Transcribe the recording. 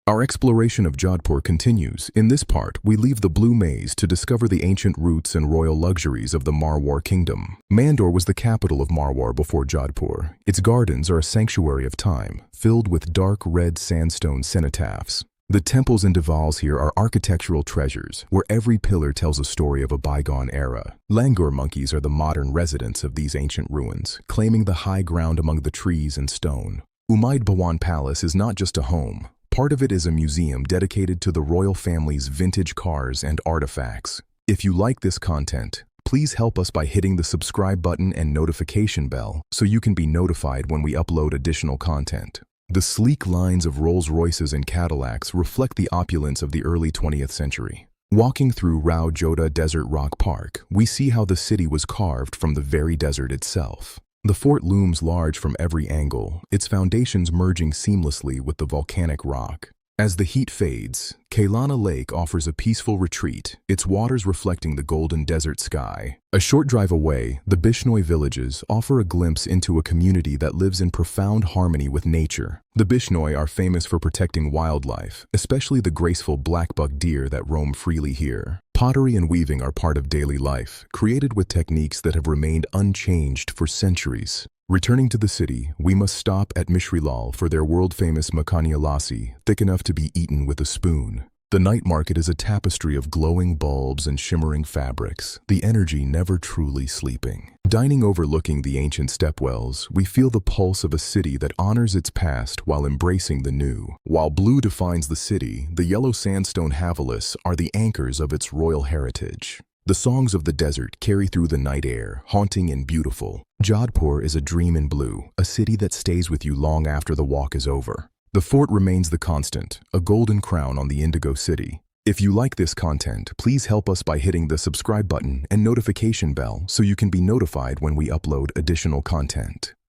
Our exploration of Jodhpur continues. In this part, we leave the Blue Maze to discover the ancient roots and royal luxuries of the Marwar kingdom. Mandor was the capital of Marwar before Jodhpur. Its gardens are a sanctuary of time, filled with dark red sandstone cenotaphs. The temples and devals here are architectural treasures, where every pillar tells a story of a bygone era. Langur monkeys are the modern residents of these ancient ruins, claiming the high ground among the trees and stone. Umaid Bhawan Palace is not just a home. Part of it is a museum dedicated to the royal family's vintage cars and artifacts. If you like this content, please help us by hitting the subscribe button and notification bell so you can be notified when we upload additional content. The sleek lines of Rolls-Royces and Cadillacs reflect the opulence of the early 20th century. Walking through Rao Jodha Desert Rock Park, we see how the city was carved from the very desert itself. The fort looms large from every angle, its foundations merging seamlessly with the volcanic rock. As the heat fades, Kailana Lake offers a peaceful retreat, its waters reflecting the golden desert sky. A short drive away, the Bishnoi villages offer a glimpse into a community that lives in profound harmony with nature. The Bishnoi are famous for protecting wildlife, especially the graceful blackbuck deer that roam freely here. Pottery and weaving are part of daily life, created with techniques that have remained unchanged for centuries. Returning to the city, we must stop at Mishrilal for their world-famous makhania lassi, thick enough to be eaten with a spoon. The night market is a tapestry of glowing bulbs and shimmering fabrics, the energy never truly sleeping. Dining overlooking the ancient stepwells, we feel the pulse of a city that honors its past while embracing the new. While blue defines the city, the yellow sandstone havelis are the anchors of its royal heritage. The songs of the desert carry through the night air, haunting and beautiful. Jodhpur is a dream in blue, a city that stays with you long after the walk is over. The fort remains the constant, a golden crown on the Indigo City. If you like this content, please help us by hitting the subscribe button and notification bell so you can be notified when we upload additional content.